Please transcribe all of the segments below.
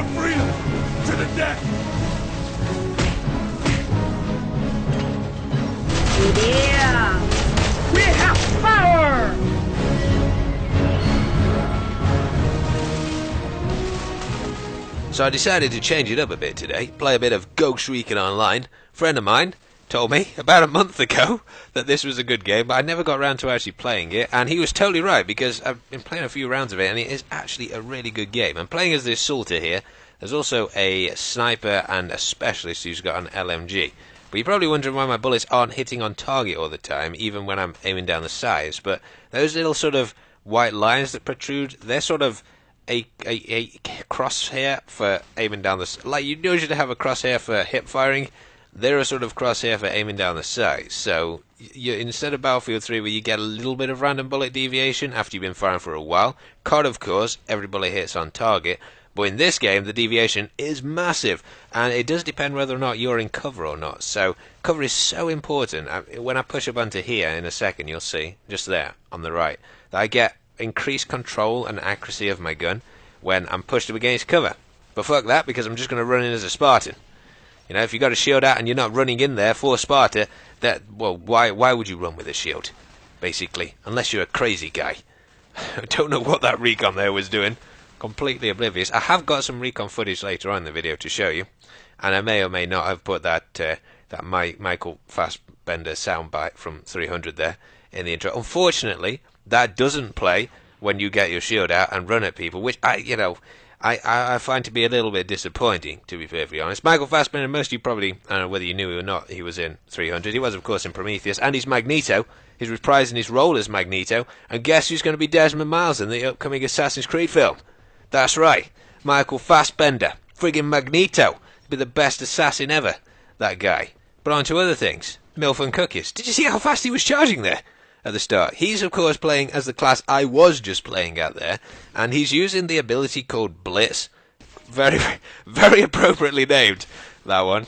our freedom to the death. Yeah! We have power! So I decided to change it up a bit today, play a bit of Ghost Recon Online. A friend of mine told me about a month ago that this was a good game, but I never got around to actually playing it, and he was totally right, because I've been playing a few rounds of it, and it is actually a really good game. I'm playing as this Salter here. There's also a sniper and a specialist who's got an LMG. But you're probably wondering why my bullets aren't hitting on target all the time, even when I'm aiming down the sides. But those little sort of white lines that protrude, they're sort of a crosshair for aiming down the... Like you usually have a crosshair for hip firing, they're a sort of crosshair for aiming down the sides. So instead of Battlefield 3 where you get a little bit of random bullet deviation after you've been firing for a while, COD of course, every bullet hits on target. But in this game, the deviation is massive, and it does depend whether or not you're in cover or not. So cover is so important. When I push up onto here in a second, you'll see, just there, on the right, that I get increased control and accuracy of my gun when I'm pushed up against cover. But fuck that, because I'm just going to run in as a Spartan. You know, if you've got a shield out and you're not running in there for Sparta, well, why would you run with a shield, basically? Unless you're a crazy guy. I don't know what that Recon there was doing. Completely oblivious. I have got some Recon footage later on in the video to show you, and I may or may not have put that Michael Fassbender soundbite from 300 there in the intro. Unfortunately, that doesn't play when you get your shield out and run at people, which I find to be a little bit disappointing, to be perfectly honest. Michael Fassbender, most of you probably, I don't know whether you knew or not, he was in 300. He was, of course, in Prometheus, and he's Magneto. He's reprising his role as Magneto, and guess who's going to be Desmond Miles in the upcoming Assassin's Creed film? That's right, Michael Fassbender, friggin' Magneto. He'd be the best assassin ever, that guy. But on to other things. Milf and Cookies. Did you see how fast he was charging there at the start? He's, of course, playing as the class I was just playing at there, and he's using the ability called Blitz. Very, very appropriately named, that one,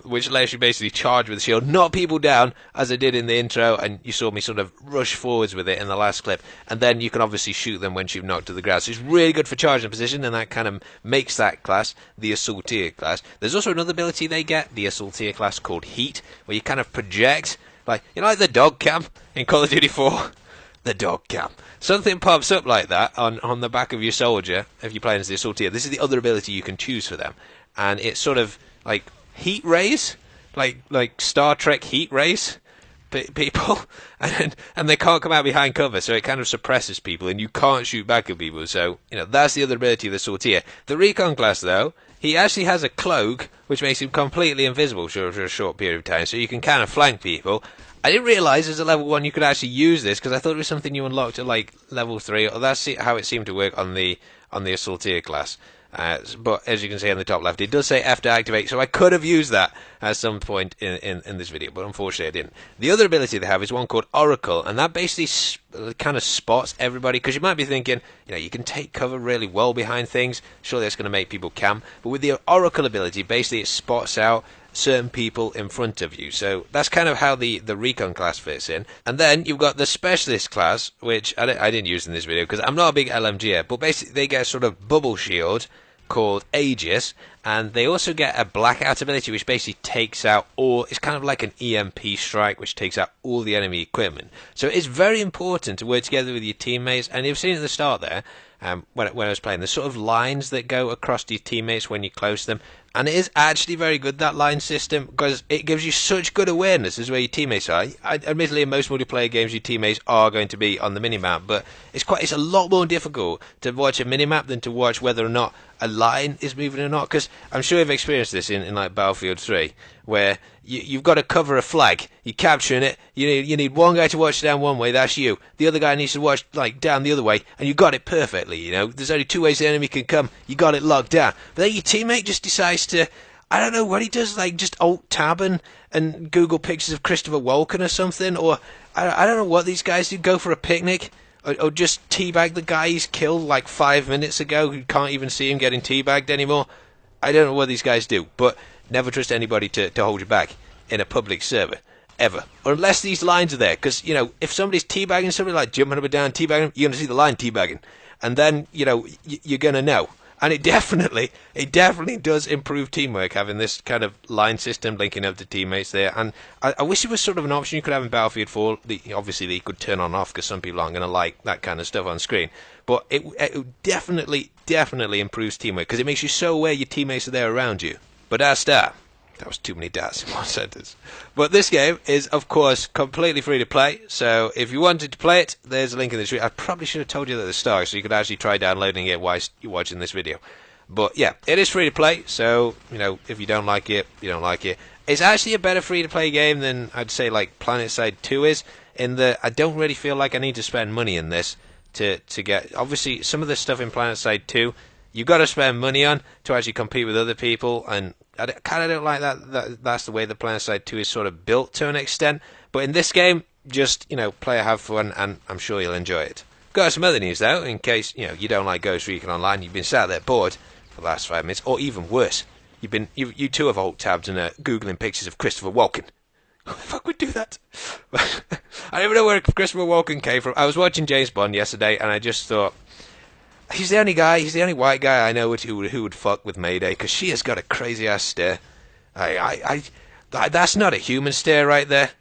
which lets you basically charge with the shield, knock people down, as I did in the intro, and you saw me sort of rush forwards with it in the last clip, and then you can obviously shoot them once you've knocked to the ground. So it's really good for charging position, and that kind of makes that class the Assaulteer class. There's also another ability they get, the Assaulteer class, called Heat, where you kind of project, like the dog cam in Call of Duty 4? The dog cam. Something pops up like that on the back of your soldier if you're playing as the Assaulteer. This is the other ability you can choose for them, and it's sort of like heat rays, like Star Trek heat rays, people, and they can't come out behind cover, so it kind of suppresses people, and you can't shoot back at people. So that's the other ability of the Sortier. The Recon class, though, he actually has a cloak which makes him completely invisible for a short period of time, so you can kind of flank people. I didn't realise as a level 1 you could actually use this, because I thought it was something you unlocked at like level 3, or that's how it seemed to work on the Assaulteer class. But as you can see on the top left, it does say F to activate, so I could have used that at some point in this video, but unfortunately I didn't. The other ability they have is one called Oracle, and that basically kind of spots everybody, because you might be thinking, you can take cover really well behind things, surely that's going to make people camp, but with the Oracle ability, basically it spots out certain people in front of you. So that's kind of how the Recon class fits in. And then you've got the Specialist class, which I didn't use in this video because I'm not a big LMGer, but basically they get a sort of bubble shield called Aegis, and they also get a blackout ability which basically takes out it's kind of like an EMP strike which takes out all the enemy equipment. So it's very important to work together with your teammates, and you've seen at the start there, when I was playing, there's sort of lines that go across your teammates when you're close to them, and it is actually very good, that line system, because it gives you such good awareness as where your teammates are. Admittedly, in most multiplayer games, your teammates are going to be on the minimap, but it's a lot more difficult to watch a minimap than to watch whether or not a line is moving or not, because I'm sure you've experienced this in like Battlefield 3, where you've got to cover a flag, you're capturing it, you need one guy to watch down one way, that's you, the other guy needs to watch like down the other way, and you got it perfectly. There's only two ways the enemy can come, you got it locked down, but then your teammate just decides to, I don't know what he does, like just alt tab and Google pictures of Christopher Walken or something, or I don't know what these guys do, go for a picnic, or just teabag the guy he's killed like 5 minutes ago, who can't even see him getting teabagged anymore. I don't know what these guys do, but never trust anybody to hold you back in a public server, ever. Or unless these lines are there, because, if somebody's teabagging somebody, like jumping up and down, teabagging, you're going to see the line teabagging. And then, you're going to know. And it definitely does improve teamwork, having this kind of line system linking up to teammates there. And I wish it was sort of an option you could have in Battlefield 4. Obviously, that you could turn on off because some people aren't going to like that kind of stuff on screen. But it definitely improves teamwork because it makes you so aware your teammates are there around you. But that was too many dots in one sentence. But this game is, of course, completely free to play. So if you wanted to play it, there's a link in the description. I probably should have told you that at the start, so you could actually try downloading it while you're watching this video. But yeah, it is free to play. So if you don't like it, you don't like it. It's actually a better free to play game than I'd say like PlanetSide 2 is. In that I don't really feel like I need to spend money in this to get. Obviously, some of the stuff in PlanetSide 2 you've got to spend money on to actually compete with other people, and I kind of don't like that. That's the way the PlanetSide 2 is sort of built to an extent. But in this game, just play, have fun, and I'm sure you'll enjoy it. Got some other news though, in case you don't like Ghost Recon Online. You've been sat there bored for the last 5 minutes, or even worse, you too have alt tabs and googling pictures of Christopher Walken. Who the fuck would do that? I don't even know where Christopher Walken came from. I was watching James Bond yesterday, and I just thought, he's the only white guy I know who would fuck with Mayday, because she has got a crazy ass stare. That's not a human stare right there.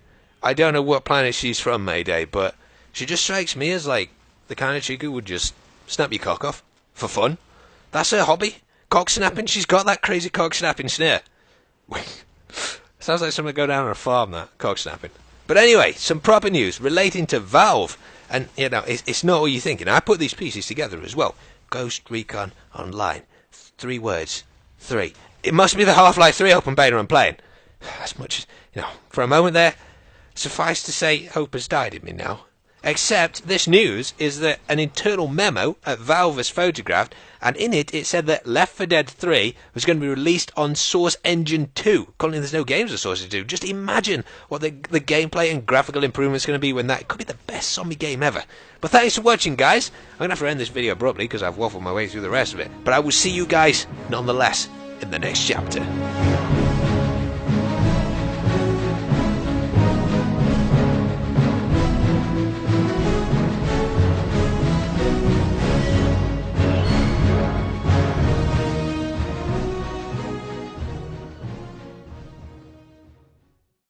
I don't know what planet she's from, Mayday, but she just strikes me as like the kind of chick who would just snap your cock off for fun. That's her hobby. Cock snapping. She's got that crazy cock snapping stare. Sounds like someone go down on a farm, that cock snapping. But anyway, some proper news relating to Valve. And, it's not what you're thinking. I put these pieces together as well. Ghost Recon Online. 3 words. 3. It must be the Half-Life 3 open beta I'm playing. As much as, for a moment there, suffice to say, hope has died in me now. Except, this news is that an internal memo at Valve has photographed, and in it said that Left 4 Dead 3 was going to be released on Source Engine 2. Currently there's no games on Source Engine 2. Just imagine what the gameplay and graphical improvements going to be when that could be the best zombie game ever. But thanks for watching, guys. I'm going to have to end this video abruptly because I've waffled my way through the rest of it. But I will see you guys, nonetheless, in the next chapter.